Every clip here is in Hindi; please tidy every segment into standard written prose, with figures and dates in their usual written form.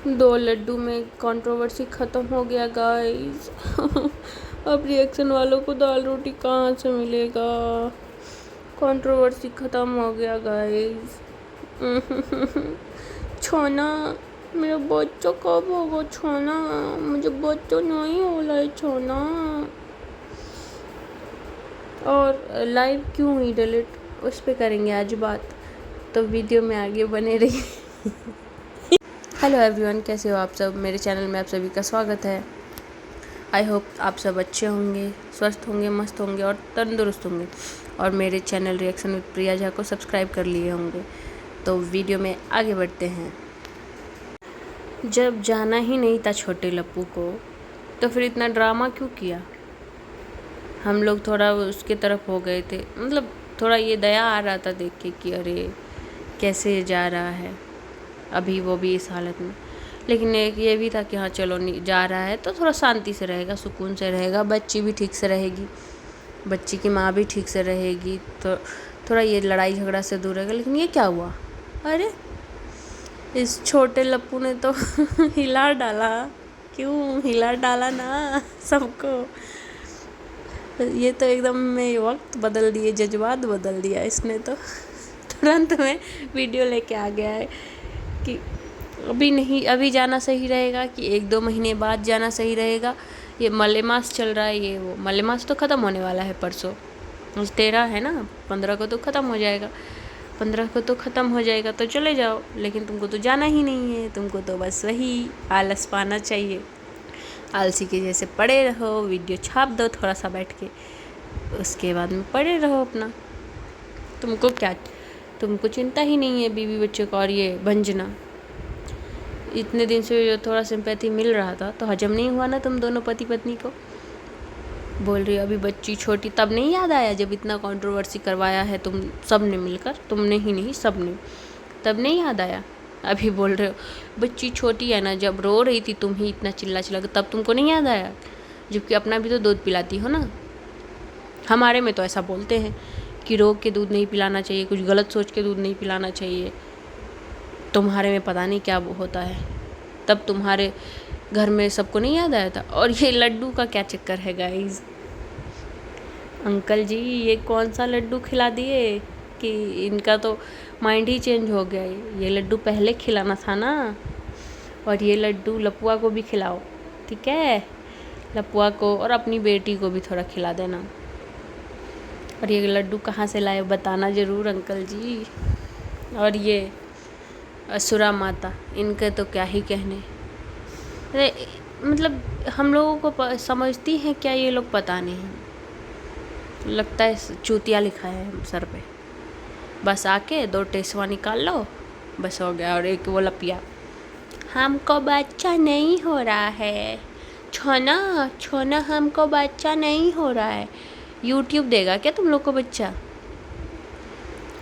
दो लड्डू में कंट्रोवर्सी ख़त्म हो गया गाइस। अब रिएक्शन वालों को दाल रोटी कहाँ से मिलेगा। कंट्रोवर्सी ख़त्म हो गया गाइस। छोना मेरा बच्चा कब होगा छोना, मुझे बच्चा नहीं हो रहा है छोना। और लाइव क्यों हुई डिलीट, उस पर करेंगे आज बात, तो वीडियो में आगे बने रहिए। हेलो एवरीवन, कैसे हो आप सब। मेरे चैनल में आप सभी का स्वागत है। आई होप आप सब अच्छे होंगे, स्वस्थ होंगे, मस्त होंगे और तंदुरुस्त होंगे, और मेरे चैनल रिएक्शन विद प्रिया झा को सब्सक्राइब कर लिए होंगे। तो वीडियो में आगे बढ़ते हैं। जब जाना ही नहीं था छोटे लप्पू को, तो फिर इतना ड्रामा क्यों किया। हम लोग थोड़ा उसके तरफ हो गए थे, मतलब थोड़ा ये दया आ रहा था देख के कि अरे कैसे जा रहा है अभी वो भी इस हालत में। लेकिन एक ये भी था कि हाँ चलो नहीं जा रहा है तो थोड़ा शांति से रहेगा, सुकून से रहेगा, बच्ची भी ठीक से रहेगी, बच्ची की माँ भी ठीक से रहेगी, तो थोड़ा ये लड़ाई झगड़ा से दूर रहेगा। लेकिन ये क्या हुआ, अरे इस छोटे लप्पू ने तो हिला डाला। क्यों हिला डाला ना सबको। ये तो एकदम में वक्त बदल दिए, जज्बात बदल दिया इसने तो। तुरंत में वीडियो लेके आ गया है कि अभी नहीं, अभी जाना सही रहेगा कि 1-2 महीने बाद जाना सही रहेगा। ये मलेमास चल रहा है, ये वो मलेमास तो ख़त्म होने वाला है परसों, 13 है ना, 15 को तो ख़त्म हो जाएगा, 15 को तो ख़त्म हो जाएगा, तो चले जाओ। लेकिन तुमको तो जाना ही नहीं है, तुमको तो बस वही आलस पाना चाहिए, आलसी के जैसे पड़े रहो, वीडियो छाप दो थोड़ा सा बैठ के, उसके बाद में पड़े रहो अपना। तुमको क्या, तुमको चिंता ही नहीं है बीवी बच्चे को। और ये भंजना, इतने दिन से जो थोड़ा सिंपैथी मिल रहा था तो हजम नहीं हुआ ना तुम दोनों पति पत्नी को। बोल रही हो अभी बच्ची छोटी, तब नहीं याद आया जब इतना कंट्रोवर्सी करवाया है तुम सब ने मिलकर, तुमने ही नहीं सब ने, तब नहीं याद आया। अभी बोल रहे हो बच्ची छोटी है ना, जब रो रही थी तुम ही इतना चिल्ला चिल्ला तब तुमको नहीं याद आया, जबकि अपना भी तो दूध पिलाती हो ना। हमारे में तो ऐसा बोलते हैं कि रोक के दूध नहीं पिलाना चाहिए, कुछ गलत सोच के दूध नहीं पिलाना चाहिए। तुम्हारे में पता नहीं क्या होता है, तब तुम्हारे घर में सबको नहीं याद आया था। और ये लड्डू का क्या चक्कर है गाइस। अंकल जी ये कौन सा लड्डू खिला दिए कि इनका तो माइंड ही चेंज हो गया है। ये लड्डू पहले खिलाना था ना, और ये लड्डू लपुआ को भी खिलाओ, ठीक है, लपुआ को और अपनी बेटी को भी थोड़ा खिला देना। और ये लड्डू कहाँ से लाए बताना ज़रूर अंकल जी। और ये असुरा माता, इनके तो क्या ही कहने। अरे मतलब हम लोगों को समझती हैं क्या ये लोग, पता नहीं, लगता है चूतिया लिखा है सर पे। बस आके 2 टेसवा निकाल लो, बस हो गया। और एक वो लपिया, हमको बच्चा नहीं हो रहा है, छोना छोना हमको बच्चा नहीं हो रहा है। यूट्यूब देगा क्या तुम लोग को बच्चा?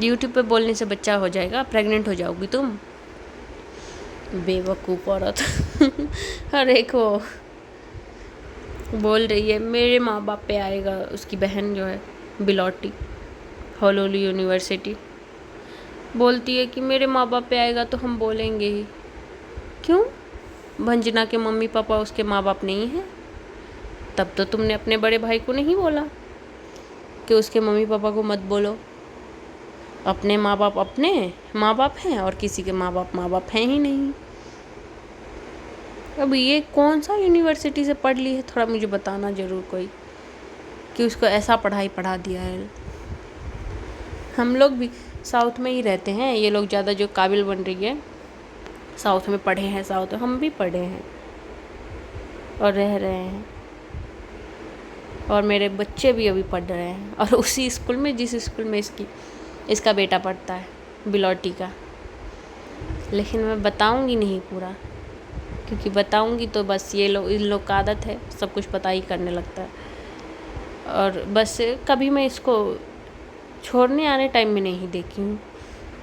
यूट्यूब पे बोलने से बच्चा हो जाएगा, प्रेग्नेंट हो जाओगी तुम, बेवकूफ़ औरत। और एक वो बोल रही है मेरे माँ बाप पे आएगा, उसकी बहन जो है बिलौटी, होलोली यूनिवर्सिटी, बोलती है कि मेरे माँ बाप पे आएगा तो हम बोलेंगे ही। क्यों, भंजना के मम्मी पापा उसके माँ बाप नहीं हैं? तब तो तुमने अपने बड़े भाई को नहीं बोला कि उसके मम्मी पापा को मत बोलो। अपने माँ बाप हैं और किसी के माँ बाप हैं ही नहीं। अब ये कौन सा यूनिवर्सिटी से पढ़ ली है, थोड़ा मुझे बताना ज़रूर कोई, कि उसको ऐसा पढ़ाई पढ़ा दिया है। हम लोग भी साउथ में ही रहते हैं, ये लोग ज़्यादा जो काबिल बन रही है साउथ में पढ़े हैं, साउथ में हम भी पढ़े हैं और रह रहे हैं, और मेरे बच्चे भी अभी पढ़ रहे हैं, और उसी स्कूल में जिस स्कूल में इसका बेटा पढ़ता है, बिलौटी का। लेकिन मैं बताऊंगी नहीं पूरा, क्योंकि बताऊंगी तो बस इन लोग का आदत है सब कुछ पता ही करने लगता है। और बस कभी मैं इसको छोड़ने आने टाइम में नहीं देखी हूँ,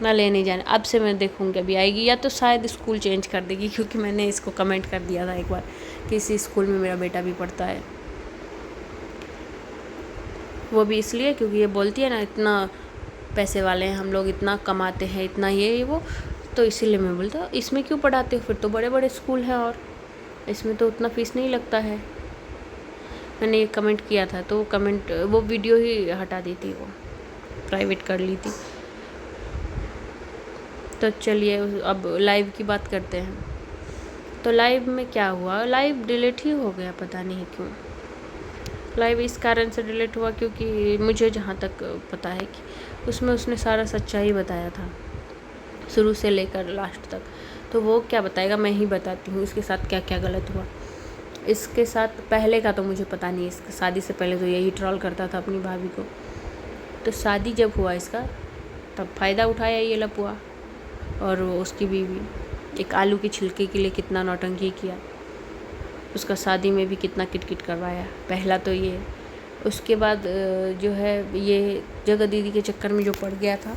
ना लेने जाने। अब से मैं देखूँगी, अभी आएगी या तो शायद स्कूल चेंज कर देगी, क्योंकि मैंने इसको कमेंट कर दिया था एक बार कि इसी स्कूल में मेरा बेटा भी पढ़ता है। वो भी इसलिए क्योंकि ये बोलती है ना इतना पैसे वाले हैं हम लोग, इतना कमाते हैं, इतना ये वो, तो इसीलिए मैं बोलता इसमें क्यों पढ़ाते हो, फिर तो बड़े बड़े स्कूल हैं और इसमें तो उतना फ़ीस नहीं लगता है। मैंने ये कमेंट किया था, तो वो वीडियो ही हटा दी थी, वो प्राइवेट कर ली थी। तो चलिए अब लाइव की बात करते हैं। तो लाइव में क्या हुआ, लाइव डिलीट ही हो गया, पता नहीं क्यों। लाइव इस कारण से डिलीट हुआ क्योंकि मुझे जहाँ तक पता है कि उसमें उसने सारा सच्चाई बताया था, शुरू से लेकर लास्ट तक। तो वो क्या बताएगा, मैं ही बताती हूँ इसके साथ क्या क्या गलत हुआ। इसके साथ पहले का तो मुझे पता नहीं, इसकी शादी से पहले तो यही ट्रोल करता था अपनी भाभी को। तो शादी जब हुआ इसका, तब फ़ायदा उठाया ये लपुआ और उसकी बीवी। एक आलू के छिलके के लिए कितना नौटंकी किया, उसका शादी में भी कितना किटकिट करवाया। पहला तो ये, उसके बाद जो है ये जगह दीदी के चक्कर में जो पड़ गया था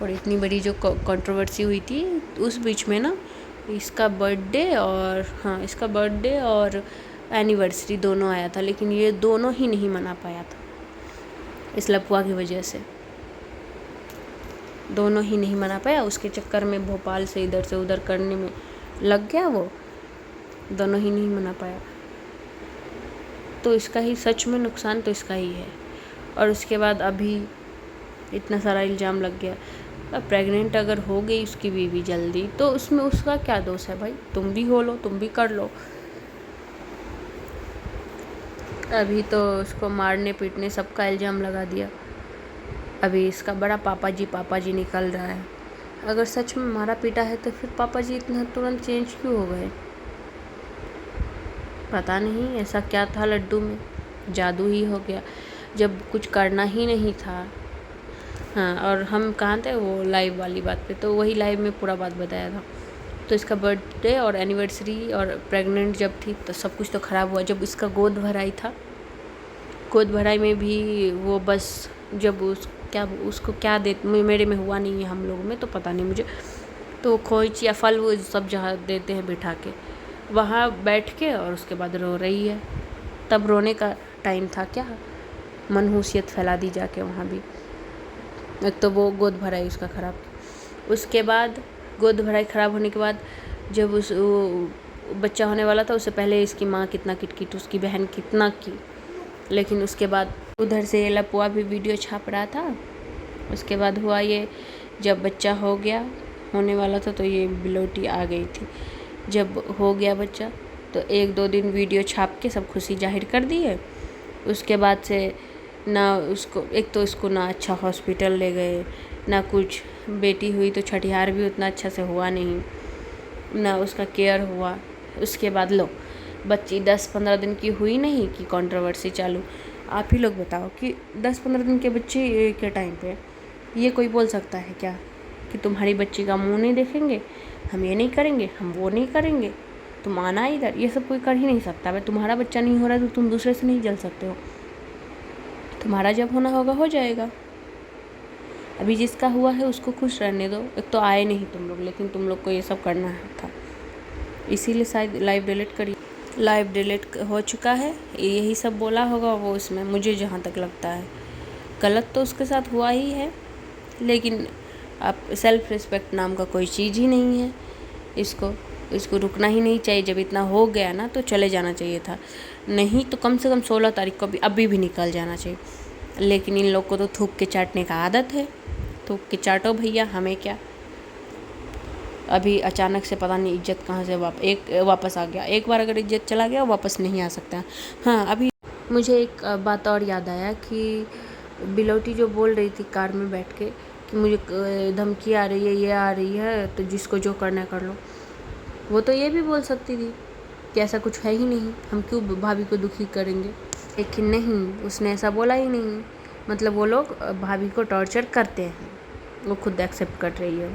और इतनी बड़ी जो कंट्रोवर्सी हुई थी, उस बीच में ना इसका बर्थडे और एनिवर्सरी दोनों आया था, लेकिन ये दोनों ही नहीं मना पाया था इस लपुआ की वजह से। दोनों ही नहीं मना पाया, उसके चक्कर में भोपाल से इधर से उधर करने में लग गया वो, दोनों ही नहीं मना पाया। तो इसका ही सच में नुकसान तो इसका ही है। और उसके बाद अभी इतना सारा इल्ज़ाम लग गया। अब प्रेग्नेंट अगर हो गई उसकी बीवी जल्दी, तो उसमें उसका क्या दोष है भाई, तुम भी हो लो, तुम भी कर लो। अभी तो उसको मारने पीटने सबका इल्ज़ाम लगा दिया। अभी इसका बड़ा पापा जी निकल रहा है। अगर सच में मारा पीटा है तो फिर पापा जी इतना तुरंत चेंज क्यों हो गए, पता नहीं ऐसा क्या था लड्डू में, जादू ही हो गया जब कुछ करना ही नहीं था। हाँ, और हम कहाँ थे वो लाइव वाली बात पे, तो वही लाइव में पूरा बात बताया था। तो इसका बर्थडे और एनिवर्सरी और प्रेग्नेंट जब थी तो सब कुछ तो ख़राब हुआ। जब इसका गोद भराई था, गोद भराई में भी वो बस जब उसको क्या दे, मेरे में हुआ नहीं है, हम लोगों में तो पता नहीं मुझे, तो खोइच या फल वो सब जहाँ देते हैं बिठा के, वहाँ बैठ के और उसके बाद रो रही है। तब रोने का टाइम था क्या, मनहूसियत फैला दी जाके वहाँ भी। एक तो वो गोद भराई उसका ख़राब, उसके बाद गोद भराई ख़राब होने के बाद जब वो बच्चा होने वाला था, उससे पहले इसकी माँ कितना किटकिट, उसकी बहन कितना की। लेकिन उसके बाद उधर से लपुआ भी वीडियो छाप रहा था। उसके बाद हुआ ये, जब बच्चा होने वाला था तो ये बिलोटी आ गई थी। जब हो गया बच्चा तो 1-2 दिन वीडियो छाप के सब खुशी जाहिर कर दिए। उसके बाद से ना उसको, एक तो इसको ना अच्छा हॉस्पिटल ले गए ना कुछ, बेटी हुई तो छठिहार भी उतना अच्छा से हुआ नहीं, ना उसका केयर हुआ। उसके बाद लो बच्ची 10-15 दिन की हुई नहीं कि कंट्रोवर्सी चालू। आप ही लोग बताओ कि 10-15 दिन के बच्चे के टाइम पे ये कोई बोल सकता है क्या कि तुम्हारी बच्ची का मुंह नहीं देखेंगे, हम ये नहीं करेंगे, हम वो नहीं करेंगे, तुम आना इधर, ये सब कोई कर ही नहीं सकता। भाई तुम्हारा बच्चा नहीं हो रहा तो तुम दूसरे से नहीं जल सकते हो, तुम्हारा जब होना होगा हो जाएगा। अभी जिसका हुआ है उसको खुश रहने दो। एक तो आए नहीं तुम लोग, लेकिन तुम लोग को ये सब करना था, इसीलिए शायद लाइव डिलीट करी। लाइव डिलीट हो चुका है, यही सब बोला होगा वो उसमें, मुझे जहाँ तक लगता है। गलत तो उसके साथ हुआ ही है, लेकिन आप सेल्फ रिस्पेक्ट नाम का कोई चीज़ ही नहीं है। इसको रुकना ही नहीं चाहिए। जब इतना हो गया ना तो चले जाना चाहिए था, नहीं तो कम से कम 16 तारीख को अभी भी निकल जाना चाहिए। लेकिन इन लोग को तो थूक के चाटने का आदत है, थूक के चाटो भैया, हमें क्या। अभी अचानक से पता नहीं इज्जत कहाँ से वापस आ गया। एक बार अगर इज्जत चला गया वापस नहीं आ सकता। हाँ, अभी मुझे एक बात और याद आया कि बिलोटी जो बोल रही थी कार में बैठ के कि मुझे धमकी आ रही है, ये आ रही है, तो जिसको जो करना है कर लो। वो तो ये भी बोल सकती थी कि ऐसा कुछ है ही नहीं, हम क्यों भाभी को दुखी करेंगे। लेकिन नहीं, उसने ऐसा बोला ही नहीं। मतलब वो लोग भाभी को टॉर्चर करते हैं, वो खुद एक्सेप्ट कर रही है।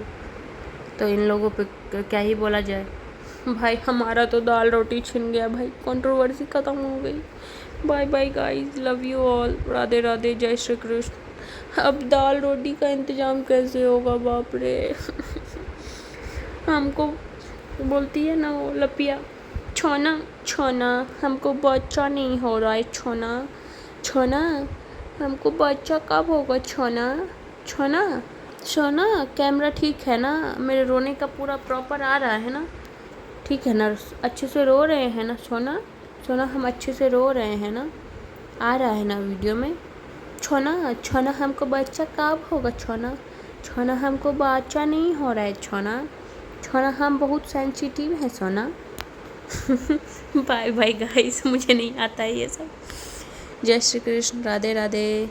तो इन लोगों पे क्या ही बोला जाए। भाई हमारा तो दाल रोटी छिन गया भाई, कंट्रोवर्सी ख़त्म हो गई। Bye bye guys, love you all, Radhe Radhe, जय श्री कृष्ण। अब दाल रोटी का इंतज़ाम कैसे होगा, बाप रे। हमको बोलती है ना वो लपिया, छोना छोना हमको बच्चा नहीं हो रहा है, छोना छोना हमको बच्चा कब होगा, छोना छोना सोना कैमरा ठीक है ना? मेरे रोने का पूरा प्रॉपर आ रहा है ना? ठीक है ना? अच्छे से रो रहे हैं ना सोना? सोना हम अच्छे से रो रहे हैं ना? आ रहा है ना वीडियो में? छोना छोना हमको बच्चा कब होगा छोना? छोना हमको बच्चा नहीं हो रहा है छोना। छोना हम बहुत सेंसिटिव है सोना। बाय बाय गाइस, मुझे नहीं आता है ये सब। जय श्री कृष्ण, राधे राधे।